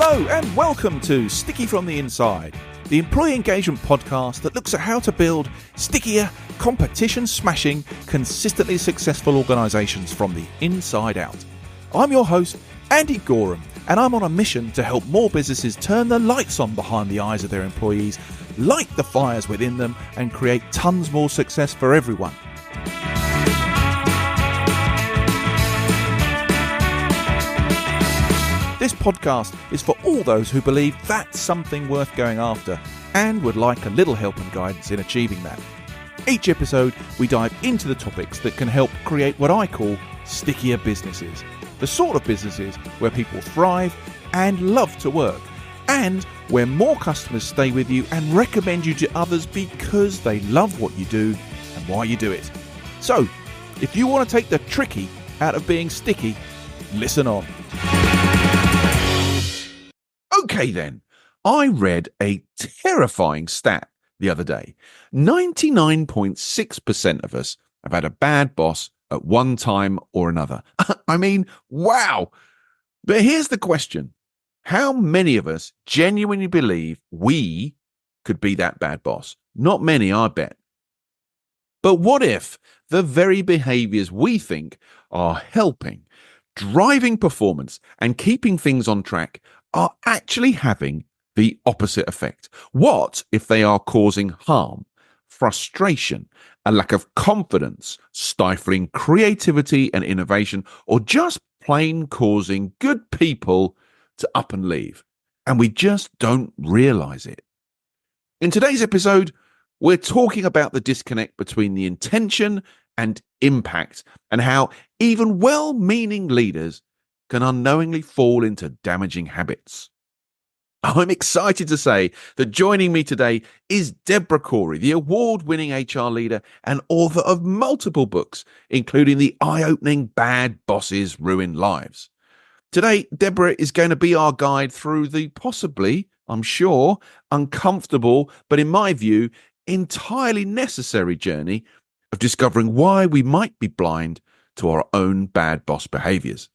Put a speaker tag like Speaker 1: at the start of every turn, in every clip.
Speaker 1: Hello and welcome to Sticky from the Inside, the employee engagement podcast that looks at how to build stickier, competition-smashing, consistently successful organisations from the inside out. I'm your host, Andy Goram, and I'm on a mission to help more businesses turn the lights on behind the eyes of their employees, light the fires within them, and create tons more success for everyone. This podcast is for all those who believe that's something worth going after and would like a little help and guidance in achieving that. Each episode, we dive into the topics that can help create what I call stickier businesses. The sort of businesses where people thrive and love to work, and where more customers stay with you and recommend you to others because they love what you do and why you do it. So, if you want to take the tricky out of being sticky, listen on. Okay then, I read a terrifying stat the other day. 99.6% of us have had a bad boss at one time or another. I mean, wow. But here's the question. How many of us genuinely believe we could be that bad boss? Not many, I bet. But what if the very behaviours we think are helping, driving performance and keeping things on track are actually having the opposite effect? What if they are causing harm, frustration, a lack of confidence, stifling creativity and innovation, or just plain causing good people to up and leave, and we just don't realize it? In today's episode, we're talking about the disconnect between the intention and impact, and how even well-meaning leaders can unknowingly fall into damaging habits. I'm excited to say that joining me today is Debra Corey, the award-winning HR leader and author of multiple books, including the eye-opening Bad Bosses Ruin Lives. Today, Debra is going to be our guide through the possibly, I'm sure, uncomfortable, but in my view, entirely necessary journey of discovering why we might be blind to our own bad boss behaviours.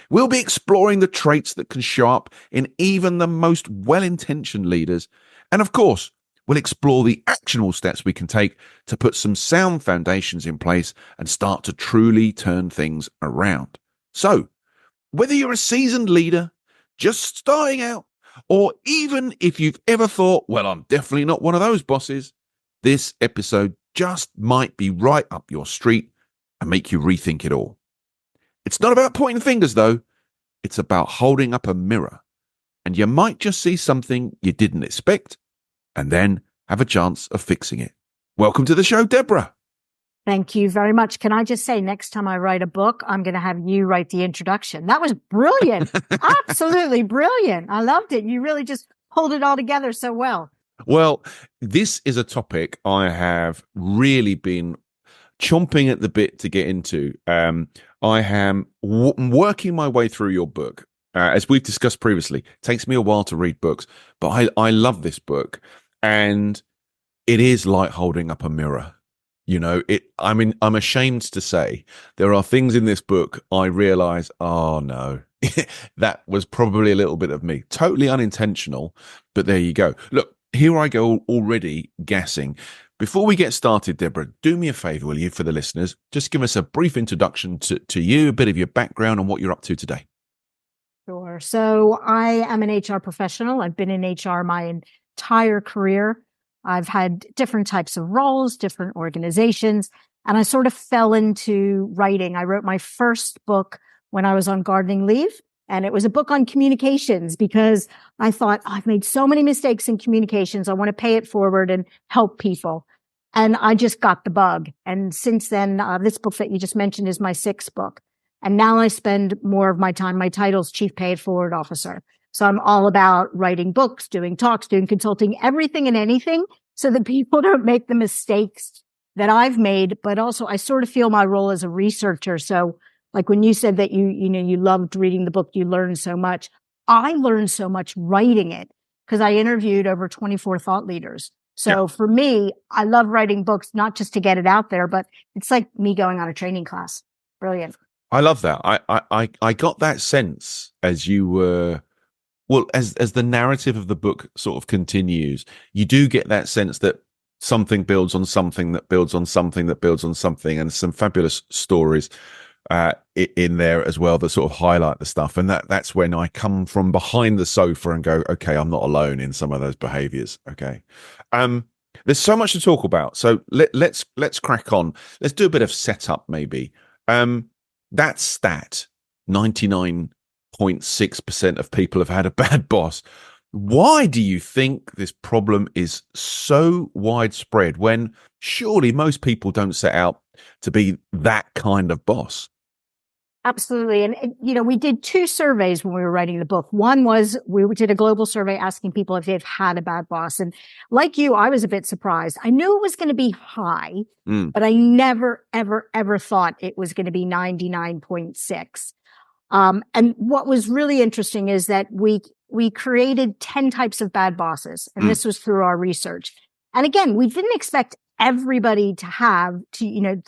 Speaker 1: We'll be exploring the traits that can show up in even the most well-intentioned leaders. And of course, we'll explore the actionable steps we can take to put some sound foundations in place and start to truly turn things around. So, whether you're a seasoned leader, just starting out, or even if you've ever thought, well, I'm definitely not one of those bosses, this episode just might be right up your street and make you rethink it all. It's not about pointing fingers, though. It's about holding up a mirror. And you might just see something you didn't expect and then have a chance of fixing it. Welcome to the show, Debra.
Speaker 2: Thank you very much. Can I just say, next time I write a book, I'm going to have you write the introduction. That was brilliant. Absolutely brilliant. I loved it. You really just pulled it all together so well.
Speaker 1: Well, this is a topic I have really been chomping at the bit to get into. I am working my way through your book. As we've discussed previously, it takes me a while to read books, but I love this book, and it is like holding up a mirror. You know, I'm ashamed to say there are things in this book I realize, oh no, that was probably a little bit of me. Totally unintentional, but there you go. Look, here I go already gassing. Before we get started, Debra, do me a favor, will you, for the listeners? Just give us a brief introduction to you, a bit of your background and what you're up to today.
Speaker 2: Sure. So I am an HR professional. I've been in HR my entire career. I've had different types of roles, different organizations, and I sort of fell into writing. I wrote my first book when I was on gardening leave, and it was a book on communications because I thought, I've made so many mistakes in communications. I want to pay it forward and help people. And I just got the bug. And since then, this book that you just mentioned is my sixth book. And now I spend more of my time, my title's Chief Pay It Forward Officer. So I'm all about writing books, doing talks, doing consulting, everything and anything so that people don't make the mistakes that I've made. But also I sort of feel my role as a researcher. So like when you said that you loved reading the book, you learned so much. I learned so much writing it because I interviewed over 24 thought leaders. So for me, I love writing books, not just to get it out there, but it's like me going on a training class. Brilliant.
Speaker 1: I love that. I got that sense as you were Well, as the narrative of the book sort of continues, you do get that sense that something builds on something that builds on something that builds on something, and some fabulous stories in there as well that sort of highlight the stuff. And that's when I come from behind the sofa and go, okay, I'm not alone in some of those behaviors. Okay. There's so much to talk about. So let's crack on. Let's do a bit of setup maybe. That stat, 99.6% of people have had a bad boss. Why do you think this problem is so widespread when surely most people don't set out to be that kind of boss?
Speaker 2: Absolutely. And, we did 2 surveys when we were writing the book. One was we did a global survey asking people if they've had a bad boss. And like you, I was a bit surprised. I knew it was going to be high, but I never, ever, ever thought it was going to be 99.6. And what was really interesting is that we created 10 types of bad bosses. And this was through our research. And again, we didn't expect everybody to have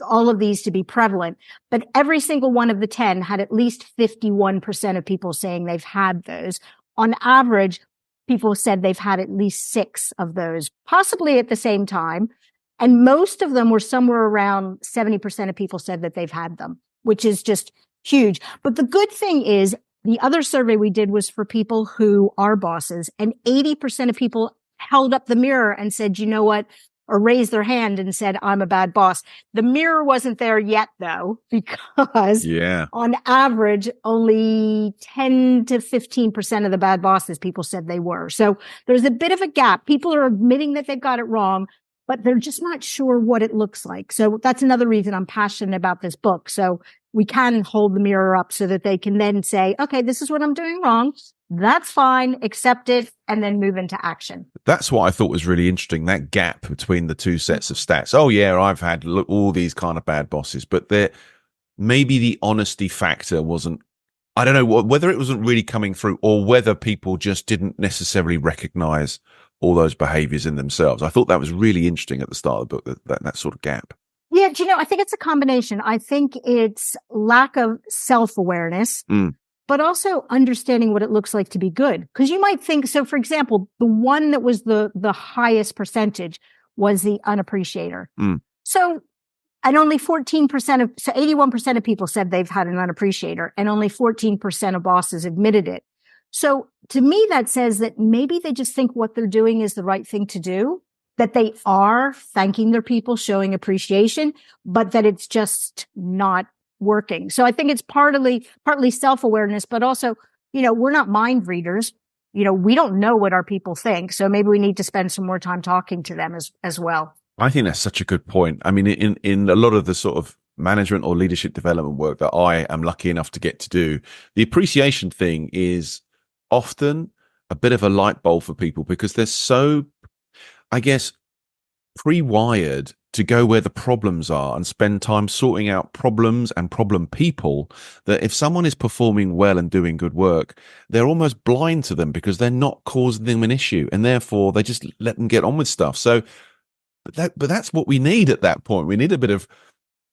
Speaker 2: all of these to be prevalent, but every single one of the 10 had at least 51% of people saying they've had those. On average, people said they've had at least 6 of those, possibly at the same time. And most of them were somewhere around 70% of people said that they've had them, which is just huge. But the good thing is the other survey we did was for people who are bosses, and 80% of people held up the mirror and said, you know what? Or raised their hand and said, I'm a bad boss. The mirror wasn't there yet, though, because on average, only 10 to 15% of the bad bosses people said they were. So there's a bit of a gap. People are admitting that they've got it wrong, but they're just not sure what it looks like. So that's another reason I'm passionate about this book. So we can hold the mirror up so that they can then say, okay, this is what I'm doing wrong. That's fine. Accept it and then move into action.
Speaker 1: That's what I thought was really interesting, that gap between the 2 sets of stats. Oh, yeah, I've had all these kind of bad bosses, but maybe the honesty factor wasn't, I don't know whether it wasn't really coming through or whether people just didn't necessarily recognize all those behaviors in themselves. I thought that was really interesting at the start of the book, that sort of gap.
Speaker 2: Yeah, I think it's a combination. I think it's lack of self-awareness, but also understanding what it looks like to be good. Because you might think, so for example, the one that was the highest percentage was the unappreciator. So, and only 14% so 81% of people said they've had an unappreciator, and only 14% of bosses admitted it. So to me, that says that maybe they just think what they're doing is the right thing to do, that they are thanking their people, showing appreciation, but that it's just not working. So I think it's partly self-awareness, but also, we're not mind readers. We don't know what our people think. So maybe we need to spend some more time talking to them as well.
Speaker 1: I think that's such a good point. I mean, in a lot of the sort of management or leadership development work that I am lucky enough to get to do, the appreciation thing is often a bit of a light bulb for people because they're so, I guess, pre-wired to go where the problems are and spend time sorting out problems and problem people, that if someone is performing well and doing good work, they're almost blind to them because they're not causing them an issue, and therefore they just let them get on with stuff. So but that's what we need at that point. We need a bit of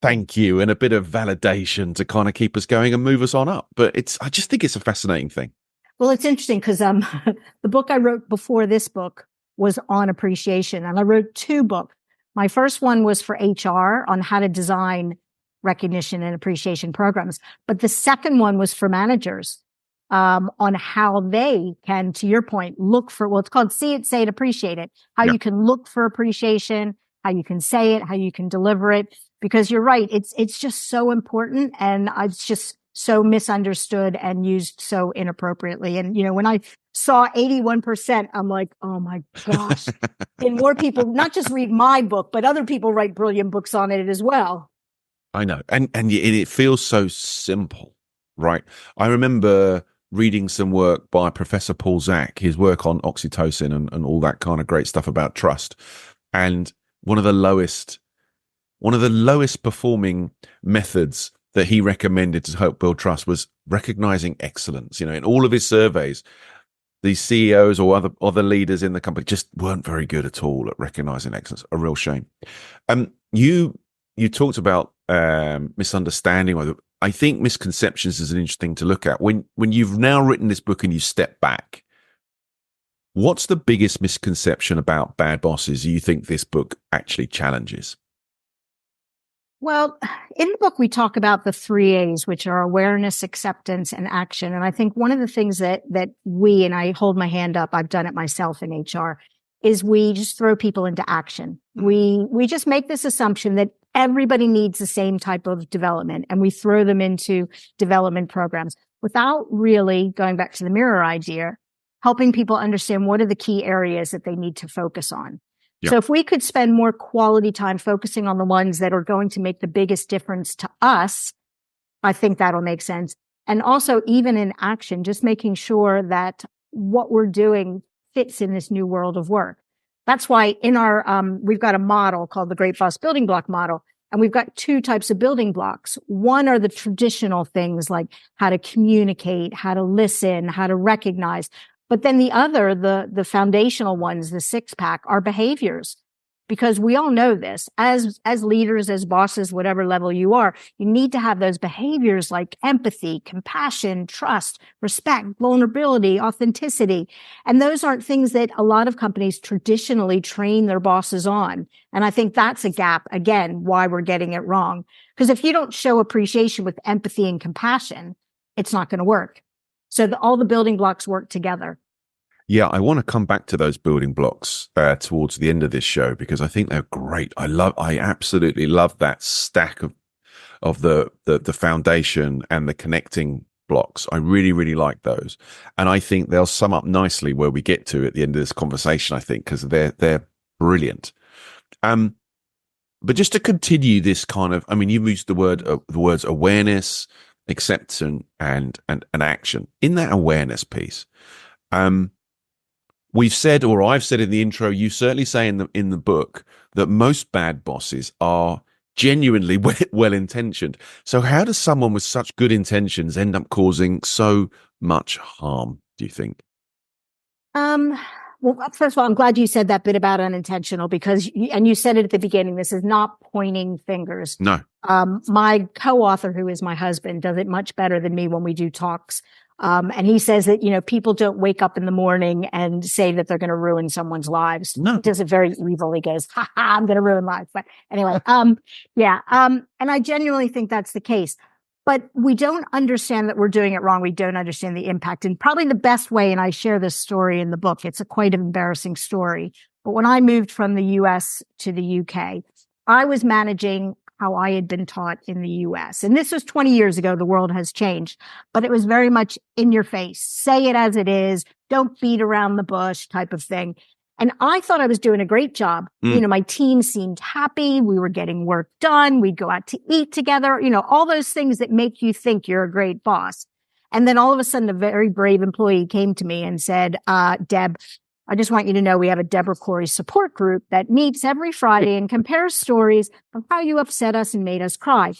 Speaker 1: thank you and a bit of validation to kind of keep us going and move us on up. But I just think it's a fascinating thing.
Speaker 2: Well, it's interesting because the book I wrote before this book was on appreciation, and I wrote 2 books. My first one was for HR on how to design recognition and appreciation programs. But the second one was for managers on how they can, to your point, look for, well, it's called See It, Say It, Appreciate It, how you can look for appreciation, how you can say it, how you can deliver it. Because you're right, it's just so important, and it's just so misunderstood and used so inappropriately. And, when I saw 81%, I'm like, oh my gosh. And more people not just read my book, but other people write brilliant books on it as well.
Speaker 1: I know. And it feels so simple, right? I remember reading some work by Professor Paul Zak, his work on oxytocin and all that kind of great stuff about trust. And one of the lowest performing methods that he recommended to help build trust was recognizing excellence. In all of his surveys, these CEOs or other leaders in the company just weren't very good at all at recognizing excellence. A real shame. You talked about misunderstanding. I think misconceptions is an interesting to look at. When you've now written this book and you step back What's the biggest misconception about bad bosses you think this book actually challenges?
Speaker 2: Well, in the book, we talk about the 3 A's, which are awareness, acceptance, and action. And I think one of the things that we, and I hold my hand up, I've done it myself in HR, is we just throw people into action. We just make this assumption that everybody needs the same type of development, and we throw them into development programs without really going back to the mirror idea, helping people understand what are the key areas that they need to focus on.
Speaker 1: Yep.
Speaker 2: So if we could spend more quality time focusing on the ones that are going to make the biggest difference to us, I think that'll make sense. And also, even in action, just making sure that what we're doing fits in this new world of work. That's why in our, we've got a model called the Great Boss Building Block Model. And we've got 2 types of building blocks. One are the traditional things like how to communicate, how to listen, how to recognize. But then the other, the foundational ones, the 6-pack, are behaviors. Because we all know this, as leaders, as bosses, whatever level you are, you need to have those behaviors like empathy, compassion, trust, respect, vulnerability, authenticity. And those aren't things that a lot of companies traditionally train their bosses on. And I think that's a gap, again, why we're getting it wrong. Because if you don't show appreciation with empathy and compassion, it's not going to work. So all the building blocks work together.
Speaker 1: Yeah, I want to come back to those building blocks towards the end of this show because I think they're great. I absolutely love that stack of the foundation and the connecting blocks. I really, really like those, and I think they'll sum up nicely where we get to at the end of this conversation. I think because they're brilliant. But just to continue this kind of, I mean, you've used the words awareness, acceptance, and action. In that awareness piece, we've said, or I've said in the intro, you certainly say in the book that most bad bosses are genuinely well intentioned. So how does someone with such good intentions end up causing so much harm, do you think?
Speaker 2: Well, first of all, I'm glad you said that bit about unintentional because, and you said it at the beginning, this is not pointing fingers.
Speaker 1: No.
Speaker 2: My co-author, who is my husband, does it much better than me when we do talks. And he says that, people don't wake up in the morning and say that they're going to ruin someone's lives.
Speaker 1: No.
Speaker 2: He does it very evil. He goes, ha ha, I'm going to ruin lives. But anyway, yeah. And I genuinely think that's the case. But we don't understand that we're doing it wrong. We don't understand the impact. And probably the best way, and I share this story in the book, it's a quite an embarrassing story. But when I moved from the US to the UK, I was managing how I had been taught in the US. And this was 20 years ago. The world has changed, but it was very much in your face. Say it as it is. Don't beat around the bush type of thing. And I thought I was doing a great job. My team seemed happy. We were getting work done. We'd go out to eat together, all those things that make you think you're a great boss. And then all of a sudden, a very brave employee came to me and said, Deb, I just want you to know we have a Debra Corey support group that meets every Friday and compares stories of how you upset us and made us cry.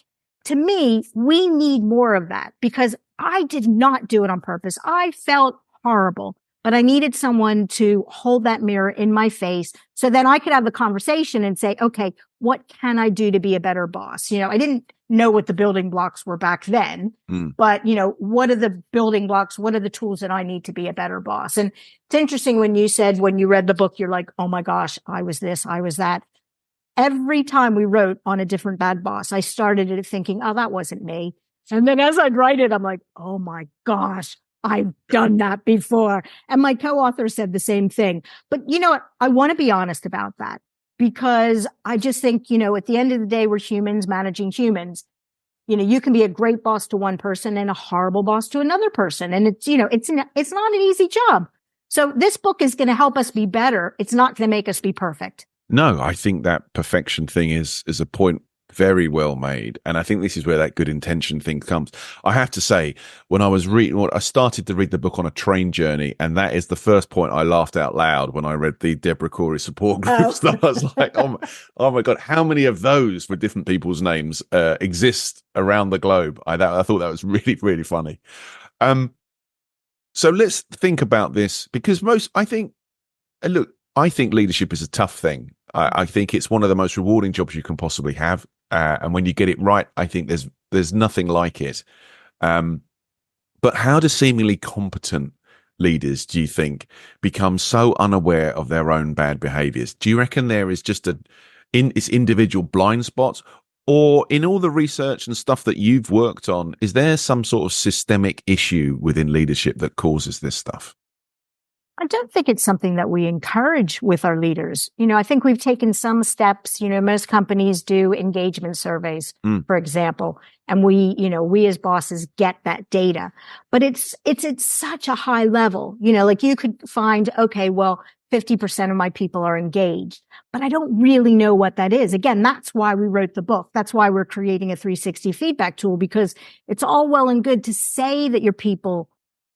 Speaker 2: To me, we need more of that because I did not do it on purpose. I felt horrible. But I needed someone to hold that mirror in my face so then I could have the conversation and say, okay, what can I do to be a better boss? I didn't know what the building blocks were back then, but what are the building blocks? What are the tools that I need to be a better boss? And it's interesting when you said, when you read the book, you're like, oh my gosh, I was this, I was that. Every time we wrote on a different bad boss, I started it thinking, oh, that wasn't me. And then as I'd write it, I'm like, oh my gosh, I've done that before. And my co-author said the same thing. But you know what? I want to be honest about that because I just think, at the end of the day, we're humans managing humans. You can be a great boss to one person and a horrible boss to another person. And it's not an easy job. So this book is going to help us be better. It's not going to make us be perfect.
Speaker 1: No, I think that perfection thing is a point very well made. And I think this is where that good intention thing comes. I have to say, when I was I started to read the book on a train journey, and that is the first point I laughed out loud when I read the Debra Corey support groups. I was like, oh my God, how many of those with different people's names exist around the globe? I thought that was really, really funny. So let's think about this because I think leadership is a tough thing. I think it's one of the most rewarding jobs you can possibly have. And when you get it right, I think there's nothing like it. But how do seemingly competent leaders do you think become so unaware of their own bad behaviors? Do you reckon there is just it's individual blind spots, or in all the research and stuff that you've worked on, is there some sort of systemic issue within leadership that causes this stuff?
Speaker 2: I don't think it's something that we encourage with our leaders. I think we've taken some steps. Most companies do engagement surveys, for example, and we as bosses get that data, but it's at such a high level. Like you could find, okay, well, 50% of my people are engaged, but I don't really know what that is. Again, that's why we wrote the book. That's why we're creating a 360 feedback tool, because it's all well and good to say that your people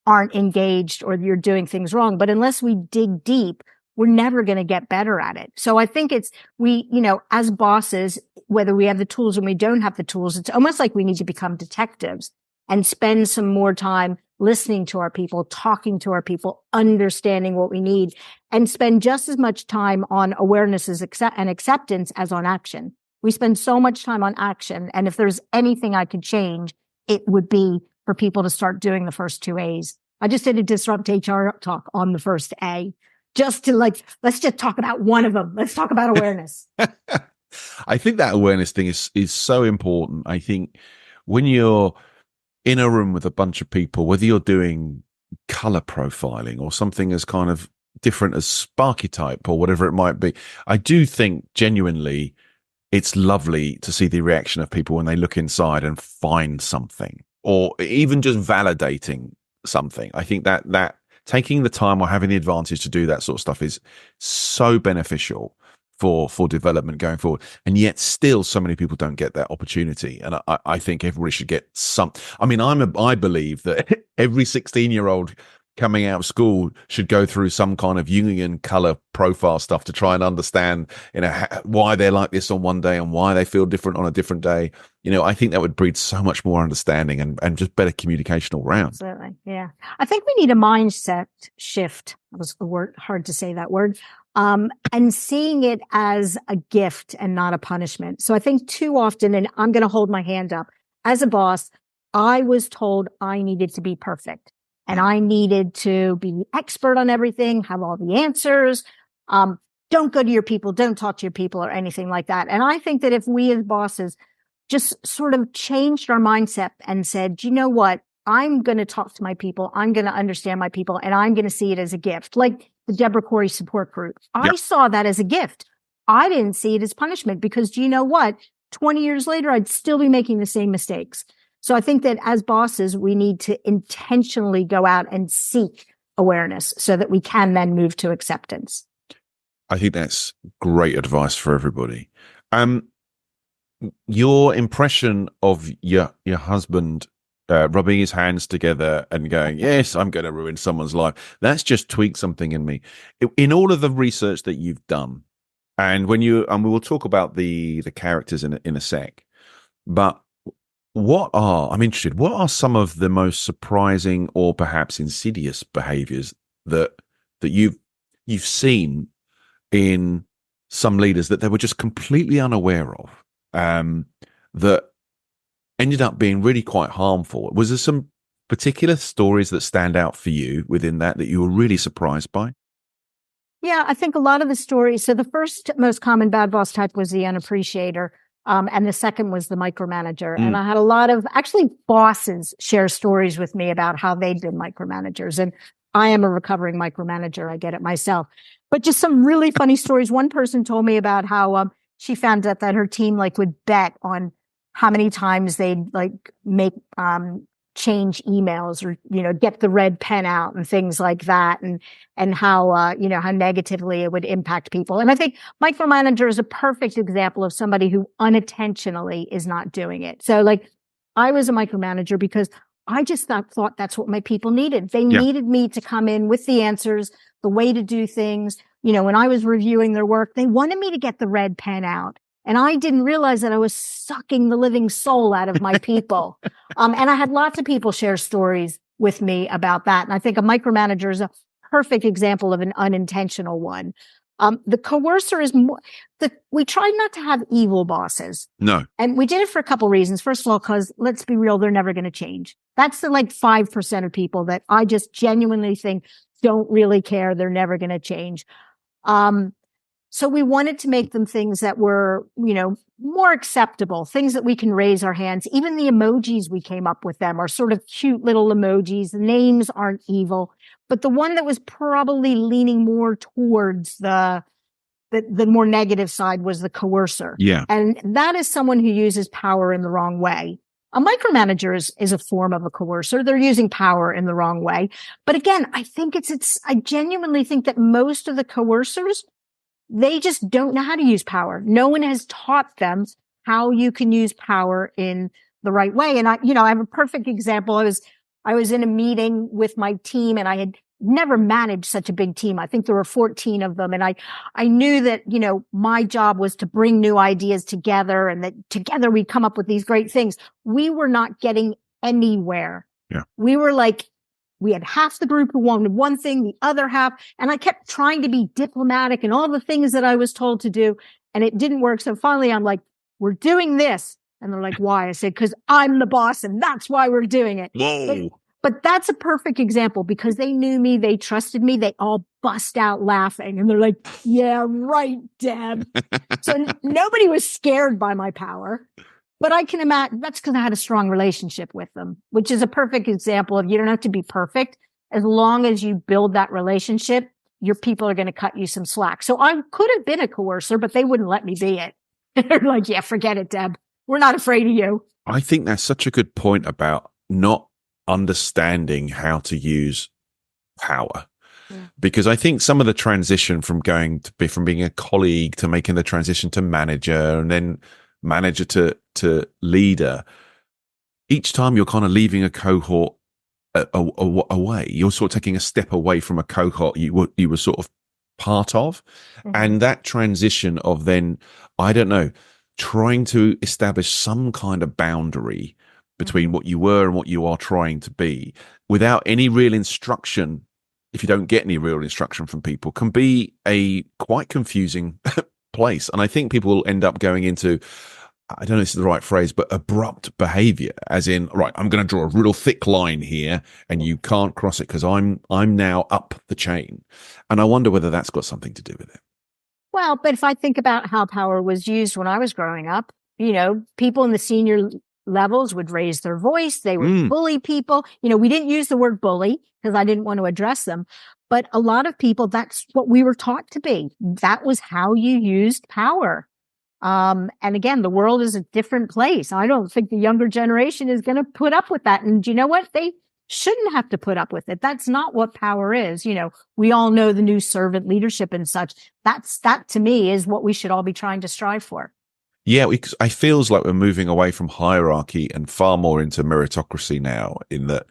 Speaker 2: aren't engaged or you're doing things wrong, but unless we dig deep, we're never going to get better at it. So I think as bosses, whether we have the tools or we don't have the tools, it's almost like we need to become detectives and spend some more time listening to our people, talking to our people, understanding what we need, and spend just as much time on awareness and acceptance as on action. We spend so much time on action. And if there's anything I could change, it would be for people to start doing the first two A's. I just did a Disrupt HR talk on the first A, just to let's just talk about one of them. Let's talk about awareness.
Speaker 1: I think that awareness thing is so important. I think when you're in a room with a bunch of people, whether you're doing color profiling or something as kind of different as Sparkytype or whatever it might be, I do think genuinely it's lovely to see the reaction of people when they look inside and find something, or even just validating something. I think that taking the time or having the advantage to do that sort of stuff is so beneficial for development going forward. And yet still so many people don't get that opportunity. And I think everybody should get some. I mean, I believe that every 16-year-old coming out of school should go through some kind of Jungian color profile stuff to try and understand, why they're like this on one day and why they feel different on a different day. I think that would breed so much more understanding and just better communication all around.
Speaker 2: Absolutely. Yeah. I think we need a mindset shift. That was hard to say that word. And seeing it as a gift and not a punishment. So I think too often, and I'm going to hold my hand up, as a boss, I was told I needed to be perfect. And I needed to be expert on everything, have all the answers. Don't go to your people, don't talk to your people or anything like that. And I think that if we as bosses just sort of changed our mindset and said, you know what, I'm going to talk to my people, I'm going to understand my people, and I'm going to see it as a gift. Like the Debra Corey support group. I saw that as a gift. I didn't see it as punishment, because do you know what? 20 years later, I'd still be making the same mistakes. So I think that as bosses, we need to intentionally go out and seek awareness so that we can then move to acceptance.
Speaker 1: I think that's great advice for everybody. Your impression of your husband rubbing his hands together and going, yes, I'm going to ruin someone's life, that's just tweaked something in me. In all of the research that you've done, and we will talk about the characters in a sec, but I'm interested, what are some of the most surprising or perhaps insidious behaviors that you've seen in some leaders that they were just completely unaware of, that ended up being really quite harmful? Was there some particular stories that stand out for you within that you were really surprised by?
Speaker 2: Yeah, I think a lot of the stories. So the first most common bad boss type was the unappreciator. And the second was the micromanager. And I had a lot of actually bosses share stories with me about how they'd been micromanagers. And I am a recovering micromanager. I get it myself. But just some really funny stories. One person told me about how she found out that her team would bet on how many times they'd make change emails or get the red pen out and things like that, and how how negatively it would impact people. And I think micromanager is a perfect example of somebody who unintentionally is not doing it. So I was a micromanager because I just thought that's what my people needed. They needed me to come in with the answers, the way to do things. When I was reviewing their work, they wanted me to get the red pen out. And I didn't realize that I was sucking the living soul out of my people. And I had lots of people share stories with me about that. And I think a micromanager is a perfect example of an unintentional one. The coercer is more, we try not to have evil bosses.
Speaker 1: No.
Speaker 2: And we did it for a couple reasons. First of all, because let's be real, they're never going to change. That's the 5% of people that I just genuinely think don't really care. They're never going to change. So we wanted to make them things that were, more acceptable, things that we can raise our hands. Even the emojis we came up with them are sort of cute little emojis. The names aren't evil, but the one that was probably leaning more towards the more negative side was the coercer.
Speaker 1: Yeah.
Speaker 2: And that is someone who uses power in the wrong way. A micromanager is a form of a coercer. They're using power in the wrong way. But again, I think I genuinely think that most of the coercers, they just don't know how to use power. No one has taught them how you can use power in the right way. And I have a perfect example. I was in a meeting with my team, and I had never managed such a big team. I think there were 14 of them. And I knew that, my job was to bring new ideas together, and that together we'd come up with these great things. We were not getting anywhere.
Speaker 1: Yeah.
Speaker 2: We were we had half the group who wanted one thing, the other half. And I kept trying to be diplomatic and all the things that I was told to do, and it didn't work. So finally I'm like, we're doing this. And they're like, why? I said, because I'm the boss, and that's why we're doing it.
Speaker 1: Whoa.
Speaker 2: But that's a perfect example, because they knew me, they trusted me, they all bust out laughing, and they're like, yeah, right, Deb. So nobody was scared by my power. But I can imagine that's because I had a strong relationship with them, which is a perfect example of you don't have to be perfect. As long as you build that relationship, your people are going to cut you some slack. So I could have been a coercer, but they wouldn't let me be it. They're like, yeah, forget it, Deb. We're not afraid of you.
Speaker 1: I think that's such a good point about not understanding how to use power. Because I think some of the transition from being a colleague to making the transition to manager, and then manager to leader, each time you're kind of leaving a cohort away, you're sort of taking a step away from a cohort you were sort of part of. Mm-hmm. And that transition of then, I don't know, trying to establish some kind of boundary between what you were and what you are trying to be without any real instruction, if you don't get any real instruction from people, can be a quite confusing place. And I think people will end up going into, I don't know if this is the right phrase, but abrupt behavior, as in, right, I'm going to draw a real thick line here and you can't cross it because I'm now up the chain. And I wonder whether that's got something to do with it.
Speaker 2: Well, but if I think about how power was used when I was growing up, people in the senior levels would raise their voice. They would bully people. We didn't use the word bully because I didn't want to address them. But a lot of people, that's what we were taught to be. That was how you used power. And again, the world is a different place. I don't think the younger generation is going to put up with that. And you know what? They shouldn't have to put up with it. That's not what power is. We all know the new servant leadership and such. That to me is what we should all be trying to strive for.
Speaker 1: Yeah, I feels like we're moving away from hierarchy and far more into meritocracy now, in that,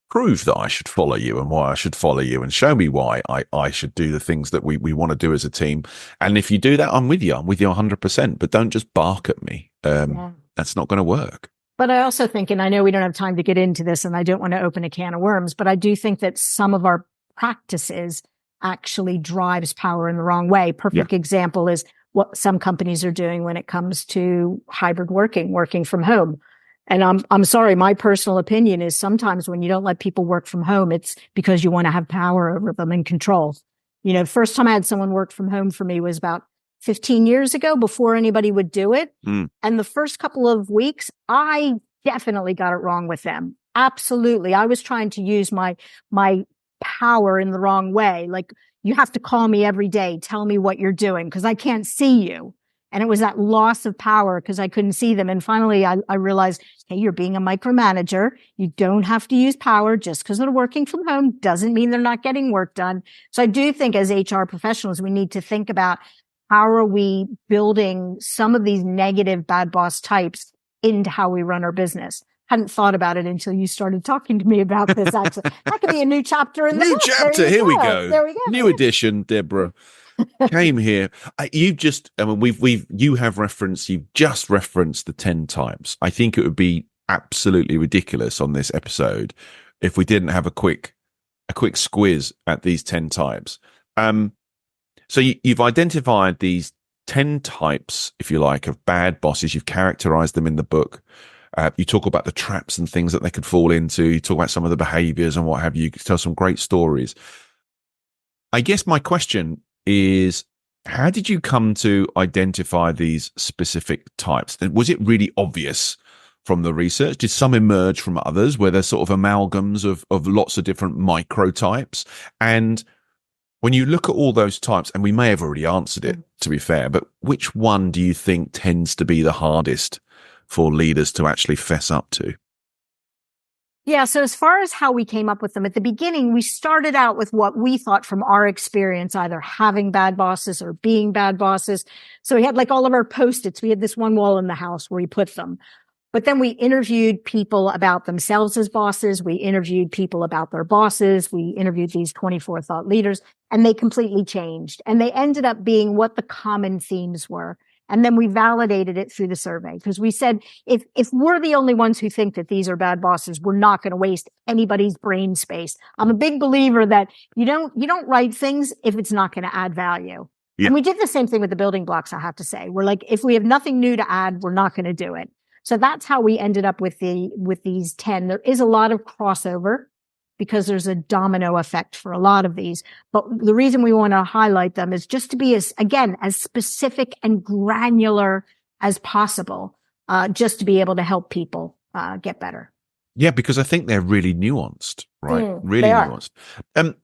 Speaker 1: prove that I should follow you and why I should follow you, and show me why I should do the things that we want to do as a team. And if you do that, I'm with you 100%, but don't just bark at me. That's not going to work.
Speaker 2: But I also think, and I know we don't have time to get into this and I don't want to open a can of worms, but I do think that some of our practices actually drives power in the wrong way. Perfect example is what some companies are doing when it comes to hybrid working from home. And I'm sorry, my personal opinion is sometimes when you don't let people work from home, it's because you want to have power over them and control. The first time I had someone work from home for me was about 15 years ago, before anybody would do it. And the first couple of weeks, I definitely got it wrong with them. Absolutely. I was trying to use my power in the wrong way. Like, you have to call me every day, tell me what you're doing because I can't see you. And it was that loss of power because I couldn't see them. And finally, I realized, hey, you're being a micromanager. You don't have to use power just because they're working from home. Doesn't mean they're not getting work done. So I do think as HR professionals, we need to think about how are we building some of these negative bad boss types into how we run our business. Hadn't thought about it until you started talking to me about this. Actually, that could be a new chapter in the book.
Speaker 1: Chapter. Here we go.
Speaker 2: There we go.
Speaker 1: New edition, Debra. Came here. You've just referenced the 10 types. I think it would be absolutely ridiculous on this episode if we didn't have a quick squiz at these 10 types. So you've identified these 10 types, if you like, of bad bosses. You've characterized them in the book. You talk about the traps and things that they could fall into. You talk about some of the behaviors and what have you. You tell some great stories. I guess my question is, how did you come to identify these specific types? And was it really obvious from the research? Did some emerge from others? Were there sort of amalgams of lots of different microtypes? And when you look at all those types, and we may have already answered it, to be fair, but which one do you think tends to be the hardest for leaders to actually fess up to?
Speaker 2: Yeah. So as far as how we came up with them at the beginning, we started out with what we thought from our experience, either having bad bosses or being bad bosses. So we had like all of our Post-its. We had this one wall in the house where we put them. But then we interviewed people about themselves as bosses. We interviewed people about their bosses. We interviewed these 24 thought leaders, and they completely changed. And they ended up being what the common themes were. And then we validated it through the survey, because we said, if we're the only ones who think that these are bad bosses, we're not going to waste anybody's brain space. I'm a big believer that you don't write things if it's not going to add value. Yeah. And we did the same thing with the building blocks, I have to say. We're like, if we have nothing new to add, we're not going to do it. So that's how we ended up with these 10. There is a lot of crossover because there's a domino effect for a lot of these. But the reason we want to highlight them is just to be as specific and granular as possible, just to be able to help people get better.
Speaker 1: Yeah, because I think they're really nuanced, right? Really nuanced.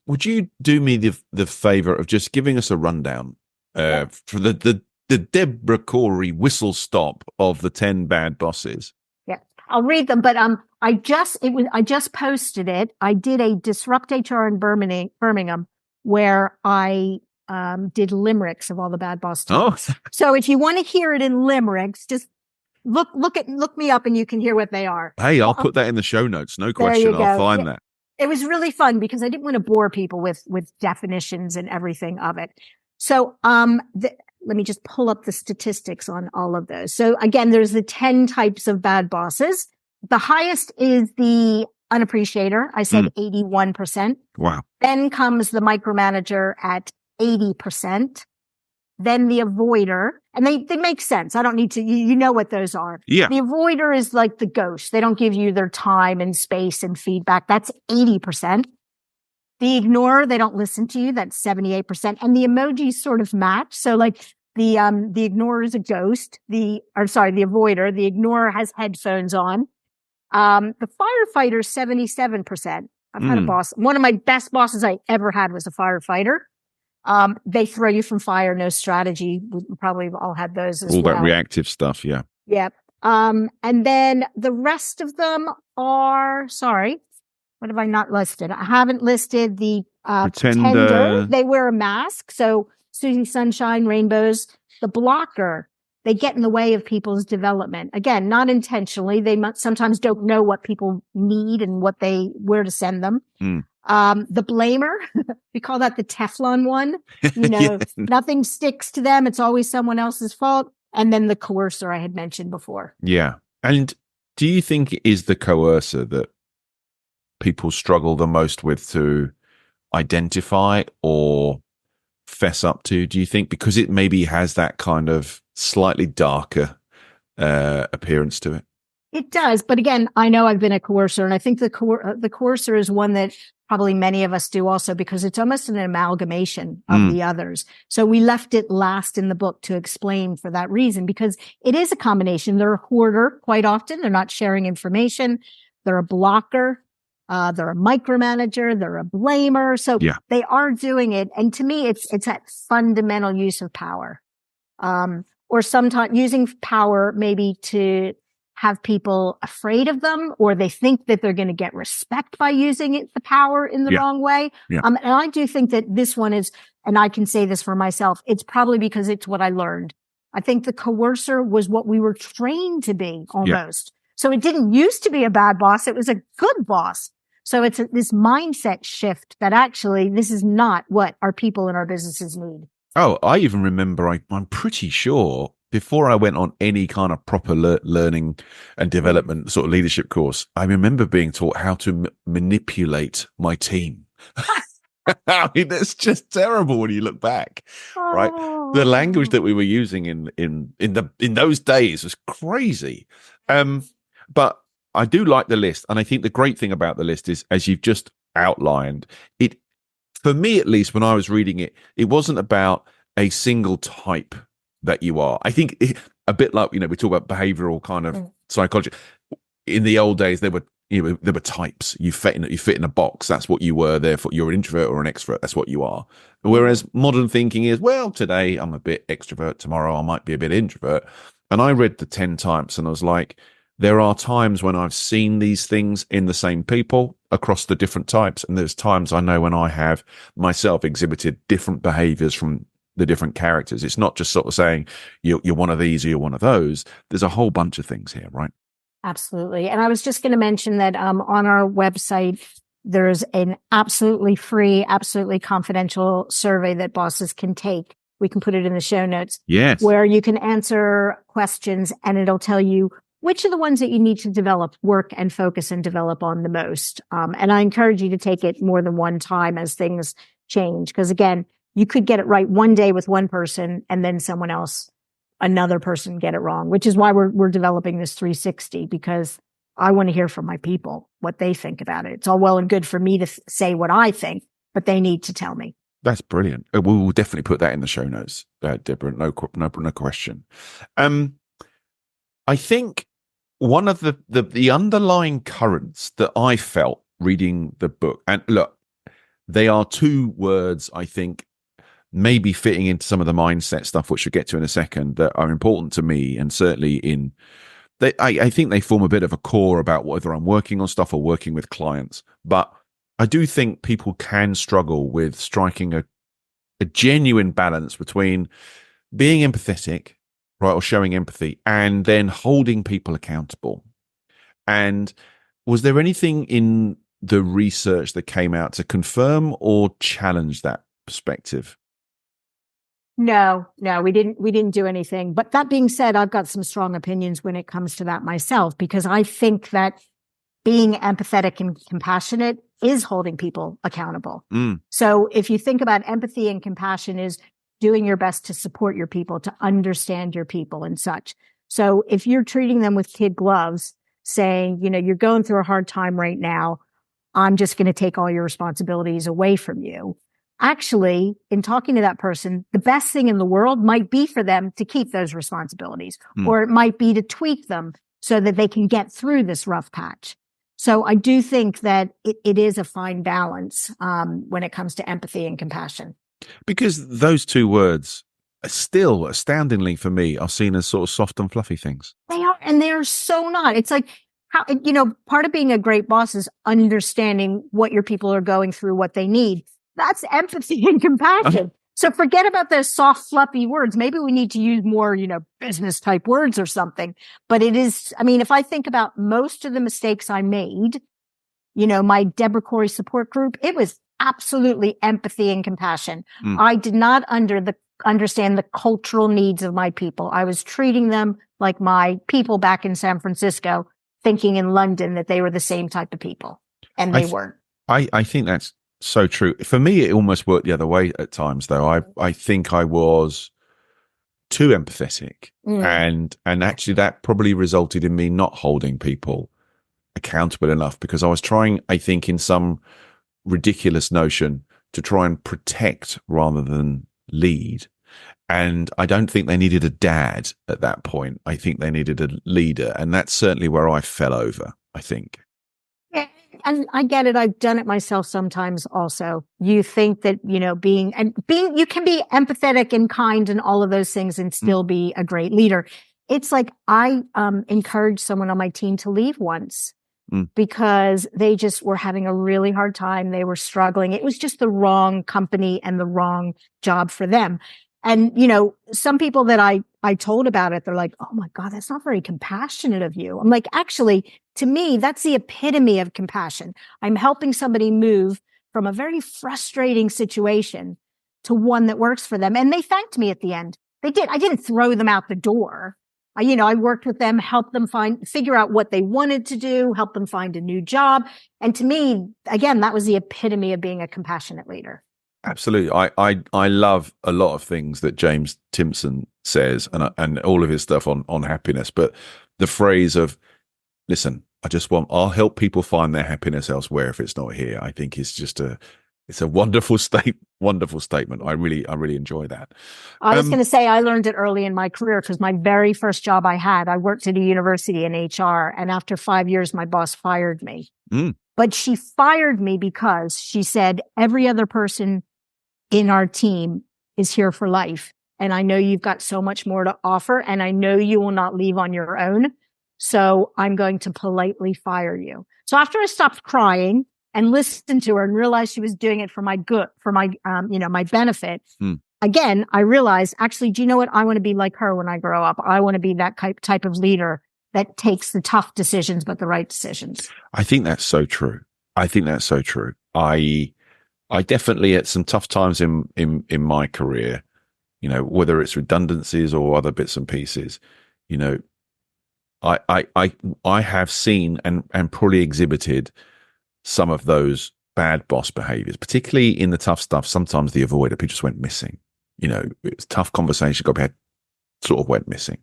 Speaker 1: Would you do me the favor of just giving us a rundown for the Debra Corey whistle stop of the 10 bad bosses?
Speaker 2: Yeah, I'll read them, but I just posted it. I did a Disrupt HR in Birmingham where I did limericks of all the bad boss types. Oh. So if you want to hear it in limericks, just look me up and you can hear what they are.
Speaker 1: Hey, I'll put that in the show notes. No question. I'll find that.
Speaker 2: It was really fun because I didn't want to bore people with definitions and everything of it. So let me just pull up the statistics on all of those. So again, there's the 10 types of bad bosses. The highest is the unappreciator. I said 81%.
Speaker 1: Wow.
Speaker 2: Then comes the micromanager at 80%. Then the avoider, and they make sense. I don't need to, you know what those are.
Speaker 1: Yeah.
Speaker 2: The avoider is like the ghost. They don't give you their time and space and feedback. That's 80%. The ignorer, they don't listen to you. That's 78%. And the emojis sort of match. So like the ignorer is a ghost. The avoider, the ignorer has headphones on. The firefighter, 77%. I've had a boss. One of my best bosses I ever had was a firefighter. They throw you from fire, no strategy. We probably all had those as well.
Speaker 1: All that reactive stuff. Yeah.
Speaker 2: Yep. And then the rest of them are, what have I not listed? I haven't listed the pretender. They wear a mask. So Susie Sunshine, Rainbows. The blocker, they get in the way of people's development. Again, not intentionally. They sometimes don't know what people need and where to send them. The blamer, we call that the Teflon one. Nothing sticks to them. It's always someone else's fault. And then the coercer I had mentioned before.
Speaker 1: Yeah. And do you think it is the coercer that people struggle the most with to identify or fess up to? Do you think because it maybe has that kind of slightly darker appearance to it?
Speaker 2: It does. But again, I know I've been a coercer, and I think the coercer is one that probably many of us do also, because it's almost an amalgamation of the others. So we left it last in the book to explain for that reason, because it is a combination. They're a hoarder quite often. They're not sharing information. They're a blocker. They're a micromanager. They're a blamer. So they are doing it. And to me, it's that fundamental use of power. Or sometimes using power maybe to have people afraid of them, or they think that they're going to get respect by using the power in the wrong way. Yeah. And I do think that this one is, and I can say this for myself, it's probably because it's what I learned. I think the coercer was what we were trained to be almost. Yeah. So it didn't used to be a bad boss. It was a good boss. So it's this mindset shift that actually this is not what our people in our businesses need.
Speaker 1: Oh, I even remember, I'm pretty sure before I went on any kind of proper learning and development sort of leadership course, I remember being taught how to manipulate my team. I mean, that's just terrible when you look back, right? The language that we were using in those days was crazy. But I do like the list, and I think the great thing about the list is, as you've just outlined, it, for me at least, when I was reading it, it wasn't about a single type that you are. I think a bit like, we talk about behavioral kind of psychology. In the old days, there were types. You fit in a box. That's what you were. Therefore, you're an introvert or an extrovert. That's what you are. Whereas modern thinking is, well, today I'm a bit extrovert. Tomorrow I might be a bit introvert. And I read the 10 types, and I was like, there are times when I've seen these things in the same people across the different types, and there's times I know when I have myself exhibited different behaviors from the different characters. It's not just sort of saying you're one of these or you're one of those. There's a whole bunch of things here, right?
Speaker 2: Absolutely. And I was just going to mention that on our website, there's an absolutely free, absolutely confidential survey that bosses can take. We can put it in the show notes.
Speaker 1: Yes.
Speaker 2: Where you can answer questions, and it'll tell you which are the ones that you need to develop, work and focus and develop on the most. And I encourage you to take it more than one time as things change. Because again, you could get it right one day with one person, and then another person get it wrong, which is why we're developing this 360, because I want to hear from my people what they think about it. It's all well and good for me to say what I think, but they need to tell me.
Speaker 1: That's brilliant. We'll definitely put that in the show notes, Deborah. No question. I think one of the underlying currents that I felt reading the book, and look, they are two words, I think, maybe fitting into some of the mindset stuff, which we'll get to in a second, that are important to me, and certainly I think they form a bit of a core about whether I'm working on stuff or working with clients. But I do think people can struggle with striking a genuine balance between being empathetic, right, or showing empathy, and then holding people accountable. And was there anything in the research that came out to confirm or challenge that perspective?
Speaker 2: No, we didn't do anything. But that being said, I've got some strong opinions when it comes to that myself, because I think that being empathetic and compassionate is holding people accountable. So if you think about empathy and compassion is doing your best to support your people, to understand your people and such. So if you're treating them with kid gloves, saying, you're going through a hard time right now, I'm just going to take all your responsibilities away from you. Actually, in talking to that person, the best thing in the world might be for them to keep those responsibilities, or it might be to tweak them so that they can get through this rough patch. So I do think that it is a fine balance when it comes to empathy and compassion. Because
Speaker 1: those two words are still, astoundingly for me, are seen as sort of soft and fluffy things.
Speaker 2: They are, and they are so not. It's like, how, part of being a great boss is understanding what your people are going through, what they need. That's empathy and compassion. So forget about those soft, fluffy words. Maybe we need to use more, business type words or something. But it is, if I think about most of the mistakes I made, my Debra Corey support group, it was absolutely empathy and compassion. I did not understand the cultural needs of my people. I was treating them like my people back in San Francisco, thinking in London that they were the same type of people. And they weren't.
Speaker 1: I think that's so true. For me, it almost worked the other way at times, though. I think I was too empathetic, and actually that probably resulted in me not holding people accountable enough, because I was trying, I think, in some ridiculous notion to try and protect rather than lead. And I don't think they needed a dad at that point. I think they needed a leader, and that's certainly where I fell over, I think.
Speaker 2: And I get it. I've done it myself sometimes also. You think that, being, you can be empathetic and kind and all of those things and still be a great leader. It's like I encouraged someone on my team to leave once because they just were having a really hard time. They were struggling. It was just the wrong company and the wrong job for them. And, some people that I told about it, they're like, oh my God, that's not very compassionate of you. I'm like, actually, to me, that's the epitome of compassion. I'm helping somebody move from a very frustrating situation to one that works for them. And they thanked me at the end. They did. I didn't throw them out the door. I worked with them, helped them figure out what they wanted to do, help them find a new job. And to me, again, that was the epitome of being a compassionate leader.
Speaker 1: Absolutely. I love a lot of things that James Timpson says and all of his stuff on happiness. But the phrase of, listen, I'll help people find their happiness elsewhere if it's not here, I think is just it's a wonderful statement. I really enjoy that.
Speaker 2: I was going to say I learned it early in my career because my very first job I worked at a university in HR. And after 5 years, my boss fired me. But she fired me because she said, every other person in our team is here for life. And I know you've got so much more to offer, and I know you will not leave on your own. So I'm going to politely fire you. So after I stopped crying and listened to her and realized she was doing it for my good, for my, my benefit. Again, I realized, actually, do you know what? I want to be like her when I grow up. I want to be that type of leader that takes the tough decisions, but the right decisions.
Speaker 1: I think that's so true. I definitely at some tough times in my career, whether it's redundancies or other bits and pieces, I have seen and probably exhibited some of those bad boss behaviors, particularly in the tough stuff. Sometimes the avoider, people just went missing. It's tough conversation, sort of went missing.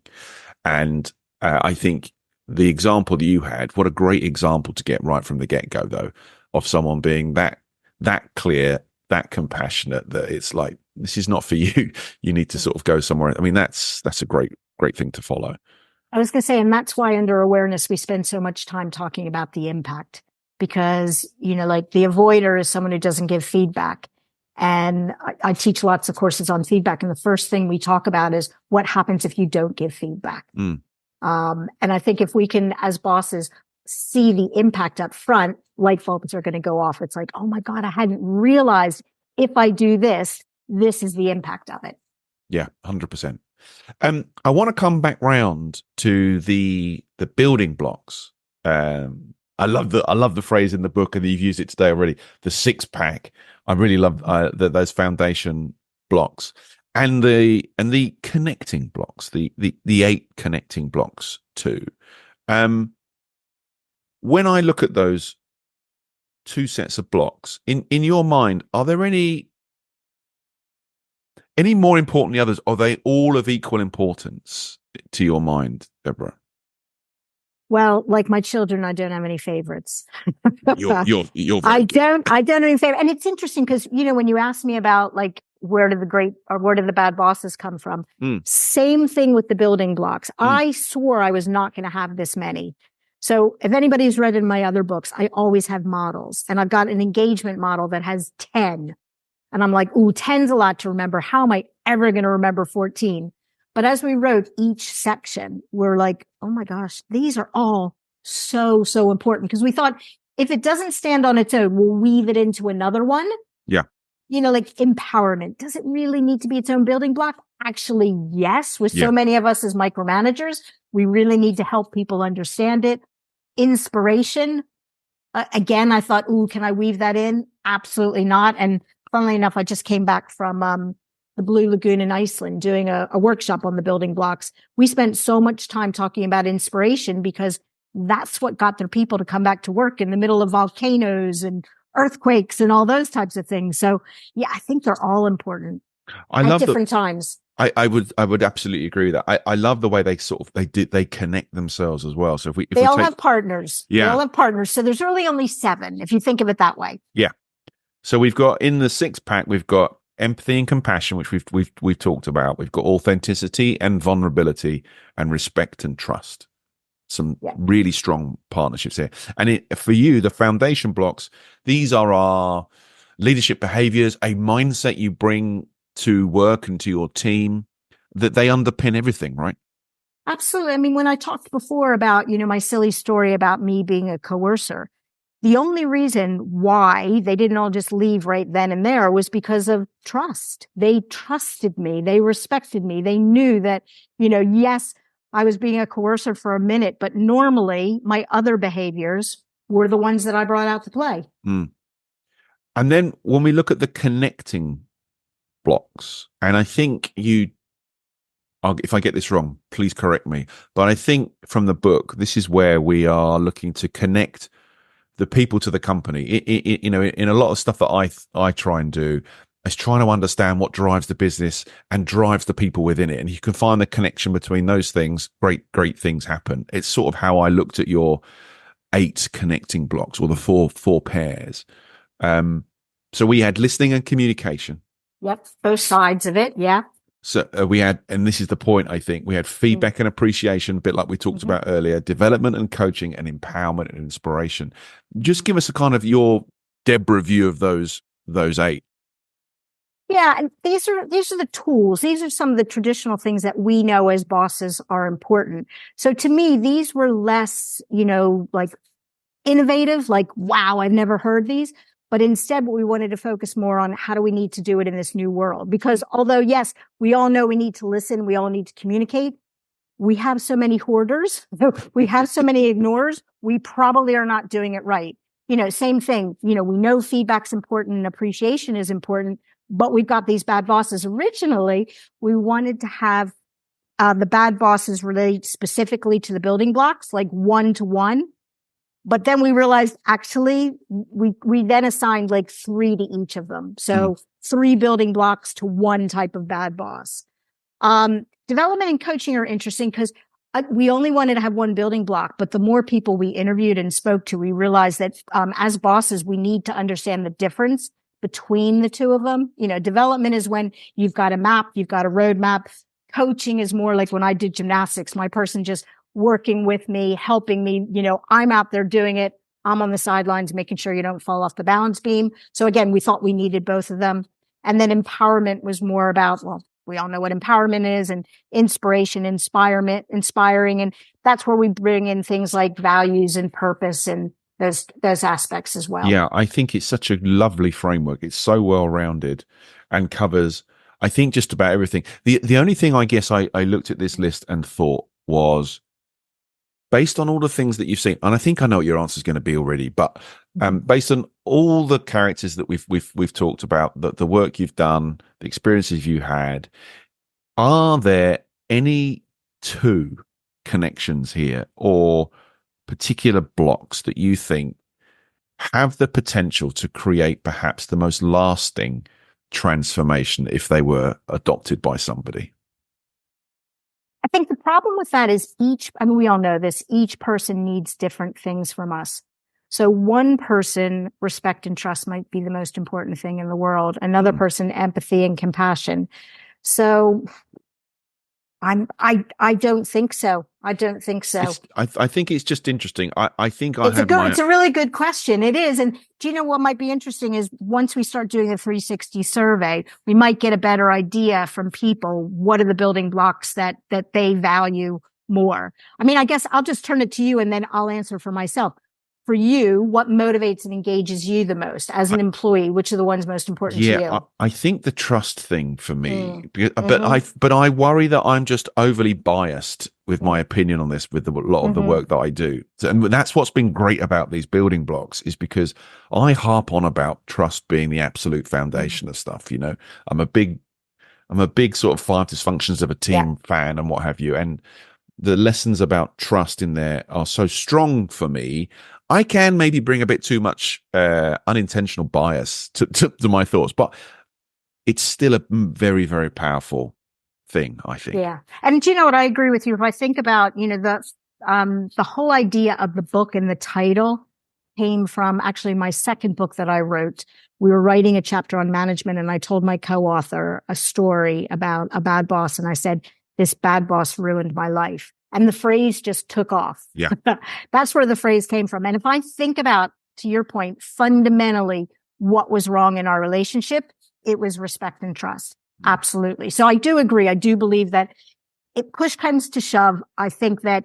Speaker 1: And I think the example that you had, what a great example to get right from the get-go, though, of someone being that clear, that compassionate, that it's like, this is not for you. You need to sort of go somewhere. I mean, that's a great thing to follow.
Speaker 2: I was going to say, and that's why under awareness, we spend so much time talking about the impact, because, like the avoider is someone who doesn't give feedback. And I teach lots of courses on feedback. And the first thing we talk about is what happens if you don't give feedback. And I think if we can, as bosses, see the impact up front, light bulbs are going to go off. It's like, oh my God, I hadn't realized if I do this, this is the impact of it.
Speaker 1: Yeah, 100%. I want to come back round to the building blocks. I love the phrase in the book, and you've used it today already. The 6-pack. I really love those foundation blocks and the connecting blocks. The 8 connecting blocks too. When I look at those 2 sets of blocks, in your mind, are there any more important than the others? Are they all of equal importance to your mind, Debra?
Speaker 2: Well, like my children, I don't have any favorites.
Speaker 1: You're
Speaker 2: I don't have any favorites. And it's interesting because, when you ask me about like, where did the bad bosses come from? Same thing with the building blocks. I swore I was not going to have this many. So if anybody's read in my other books, I always have models, and I've got an engagement model that has 10. And I'm like, ooh, 10's a lot to remember. How am I ever going to remember 14? But as we wrote each section, we're like, oh my gosh, these are all so, so important. Because we thought if it doesn't stand on its own, we'll weave it into another one.
Speaker 1: Yeah.
Speaker 2: Like empowerment. Does it really need to be its own building block? Actually, yes. With so many of us as micromanagers, we really need to help people understand it. Inspiration. Again, I thought, ooh, can I weave that in? Absolutely not. And funnily enough, I just came back from the Blue Lagoon in Iceland doing a workshop on the building blocks. We spent so much time talking about inspiration because that's what got their people to come back to work in the middle of volcanoes and earthquakes and all those types of things. So yeah, I think they're all important at different times.
Speaker 1: I would absolutely agree with that. I love the way they connect themselves as well. So if
Speaker 2: they all have partners.
Speaker 1: Yeah.
Speaker 2: They all have partners. So there's really only 7 if you think of it that way.
Speaker 1: Yeah. So we've got in the 6-pack, we've got empathy and compassion, which we've talked about. We've got authenticity and vulnerability and respect and trust. Some really strong partnerships here. And for you, the foundation blocks, these are our leadership behaviors, a mindset you bring to work and to your team, that they underpin everything, right?
Speaker 2: Absolutely. I mean, when I talked before about, my silly story about me being a coercer, the only reason why they didn't all just leave right then and there was because of trust. They trusted me. They respected me. They knew that, yes, I was being a coercer for a minute, but normally my other behaviors were the ones that I brought out to play.
Speaker 1: And then when we look at the connecting blocks, and I think you if I get this wrong, please correct me. But I think from the book, this is where we are looking to connect the people to the company. In a lot of stuff that I try and do, is trying to understand what drives the business and drives the people within it. And you can find the connection between those things. Great things happen. It's sort of how I looked at your 8 connecting blocks, or the four pairs. So we had listening and communication.
Speaker 2: Yep. Both sides of it. Yeah.
Speaker 1: So we had, and this is the point, I think, we had feedback and appreciation, a bit like we talked about earlier, development and coaching, and empowerment and inspiration. Just give us a kind of your Debra view of those 8.
Speaker 2: Yeah, and these are the tools. These are some of the traditional things that we know as bosses are important. So to me, these were less, like innovative, like, wow, I've never heard these. But instead, what we wanted to focus more on, how do we need to do it in this new world? Because although, yes, we all know we need to listen, we all need to communicate, we have so many hoarders, we have so many ignorers, we probably are not doing it right. Same thing. We know feedback's important and appreciation is important, but we've got these bad bosses. Originally, we wanted to have the bad bosses relate specifically to the building blocks, like 1-to-1. But then we realized actually we then assigned like 3 to each of them. So 3 building blocks to 1 type of bad boss. Development and coaching are interesting because we only wanted to have 1 building block, but the more people we interviewed and spoke to, we realized that as bosses, we need to understand the difference between the 2 of them. Development is when you've got a map, you've got a roadmap. Coaching is more like when I did gymnastics, my person just working with me, helping me, I'm out there doing it. I'm on the sidelines, making sure you don't fall off the balance beam. So again, we thought we needed both of them. And then empowerment was more about, well, we all know what empowerment is, and inspiration, inspiring. And that's where we bring in things like values and purpose and those aspects as well.
Speaker 1: Yeah, I think it's such a lovely framework. It's so well-rounded and covers, I think, just about everything. The only thing I guess I looked at this list and thought was, based on all the things that you've seen, and I think I know what your answer is going to be already, but based on all the characters that we've talked about, the work you've done, the experiences you had, are there any 2 connections here or particular blocks that you think have the potential to create perhaps the most lasting transformation if they were adopted by somebody?
Speaker 2: I think the problem with that is we all know this, each person needs different things from us. So one person, respect and trust might be the most important thing in the world. Another person, empathy and compassion. So I don't think so. I don't think so.
Speaker 1: I think it's just interesting. I think
Speaker 2: it's a really good question. It is. And do you know what might be interesting is once we start doing a 360 survey, we might get a better idea from people. What are the building blocks that they value more? I mean, I guess I'll just turn it to you and then I'll answer for myself. For you, what motivates and engages you the most as an employee? Which are the ones most important to you?
Speaker 1: I think the trust thing for me, but I worry that I'm just overly biased with my opinion on this with a lot of the work that I do. And that's what's been great about these building blocks, is because I harp on about trust being the absolute foundation of stuff. I'm a big sort of 5 dysfunctions of a team fan and what have you. And the lessons about trust in there are so strong for me. I can maybe bring a bit too much unintentional bias to my thoughts, but it's still a very, very powerful thing, I think.
Speaker 2: Yeah. And do you know what? I agree with you. If I think about, the whole idea of the book and the title came from actually my second book that I wrote. We were writing a chapter on management, and I told my co-author a story about a bad boss. And I said, this bad boss ruined my life. And the phrase just took off.
Speaker 1: Yeah.
Speaker 2: That's where the phrase came from. And if I think about, to your point, fundamentally what was wrong in our relationship, it was respect and trust. Absolutely. So I do agree. I do believe that if push comes to shove, I think that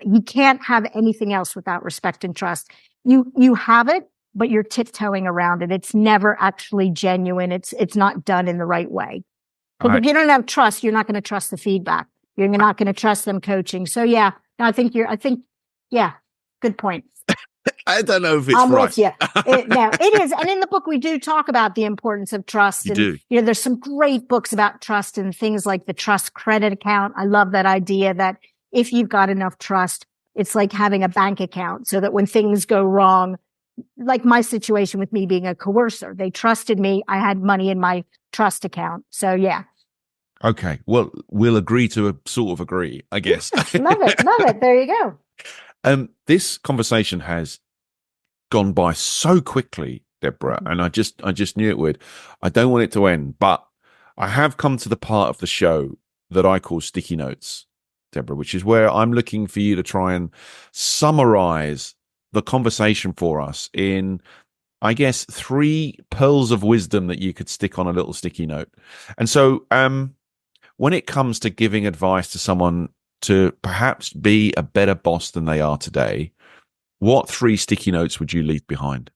Speaker 2: you can't have anything else without respect and trust. You have it, but you're tiptoeing around it. It's never actually genuine. It's not done in the right way. Because if you don't have trust, you're not going to trust the feedback. You're not going to trust them coaching. So yeah, I think good point.
Speaker 1: I don't know if it's
Speaker 2: I'm
Speaker 1: right.
Speaker 2: with you. No, it is. And in the book, we do talk about the importance of trust.
Speaker 1: You
Speaker 2: and,
Speaker 1: do.
Speaker 2: There's some great books about trust and things like the trust credit account. I love that idea that if you've got enough trust, it's like having a bank account so that when things go wrong, like my situation with me being a coercer, they trusted me. I had money in my trust account. So yeah.
Speaker 1: Okay. Well, we'll agree to sort of agree, I guess.
Speaker 2: Love it. Love it. There you go.
Speaker 1: This conversation has gone by so quickly, Deborah, and I just knew it would. I don't want it to end, but I have come to the part of the show that I call sticky notes, Deborah, which is where I'm looking for you to try and summarize the conversation for us in, I guess, 3 pearls of wisdom that you could stick on a little sticky note. And so, when it comes to giving advice to someone to perhaps be a better boss than they are today, what 3 sticky notes would you leave behind?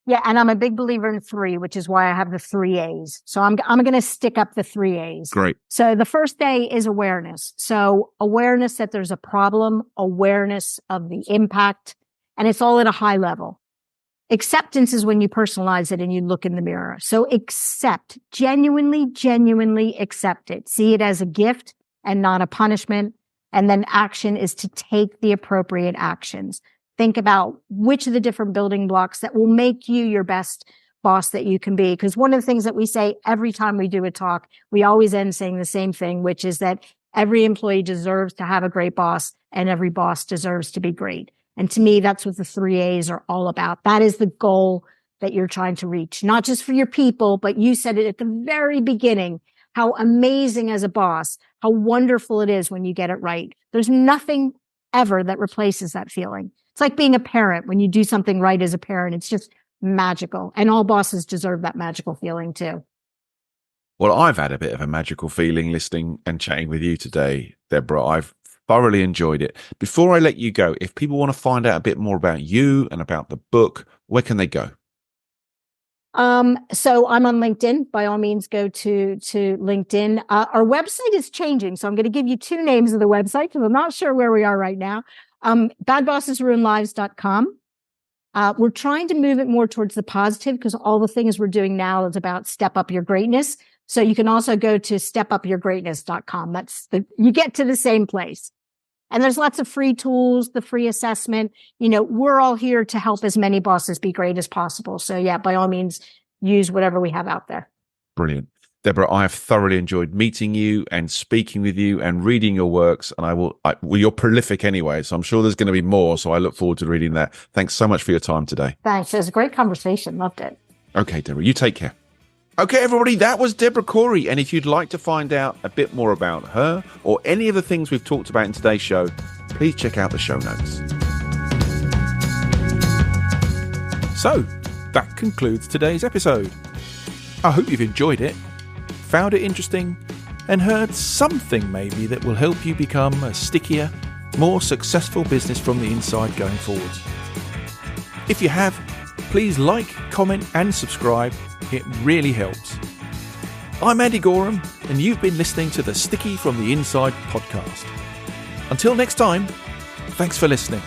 Speaker 2: Yeah, and I'm a big believer in 3, which is why I have the 3 A's. So I'm going to stick up the 3 A's.
Speaker 1: Great.
Speaker 2: So the first A is awareness. So awareness that there's a problem, awareness of the impact, and it's all at a high level. Acceptance is when you personalize it and you look in the mirror. So accept, genuinely accept it. See it as a gift and not a punishment. And then action is to take the appropriate actions. Think about which of the different building blocks that will make you your best boss that you can be. Because one of the things that we say every time we do a talk, we always end saying the same thing, which is that every employee deserves to have a great boss and every boss deserves to be great. And to me, that's what the 3 A's are all about. That is the goal that you're trying to reach, not just for your people, but you said it at the very beginning, how amazing as a boss, how wonderful it is when you get it right. There's nothing ever that replaces that feeling. It's like being a parent. When you do something right as a parent, it's just magical. And all bosses deserve that magical feeling too.
Speaker 1: Well, I've had a bit of a magical feeling listening and chatting with you today, Deborah. I've thoroughly enjoyed it. Before I let you go, if people want to find out a bit more about you and about the book, where can they go?
Speaker 2: So I'm on LinkedIn. By all means, go to LinkedIn. Our website is changing. So I'm going to give you 2 names of the website because I'm not sure where we are right now. badbossesruinlives.com. We're trying to move it more towards the positive because all the things we're doing now is about step up your greatness. So you can also go to stepupyourgreatness.com. You get to the same place. And there's lots of free tools, the free assessment. We're all here to help as many bosses be great as possible. So yeah, by all means, use whatever we have out there.
Speaker 1: Brilliant. Deborah, I have thoroughly enjoyed meeting you and speaking with you and reading your works. And well, you're prolific anyway, so I'm sure there's going to be more. So I look forward to reading that. Thanks so much for your time today.
Speaker 2: Thanks. It was a great conversation. Loved it.
Speaker 1: Okay, Deborah, you take care. Okay, everybody, that was Debra Corey. And if you'd like to find out a bit more about her or any of the things we've talked about in today's show, please check out the show notes. So, that concludes today's episode. I hope you've enjoyed it, found it interesting, and heard something maybe that will help you become a stickier, more successful business from the inside going forwards. If you have, please like, comment, and subscribe. It really helps. I'm Andy Goram, and you've been listening to the Sticky from the Inside podcast. Until next time, thanks for listening.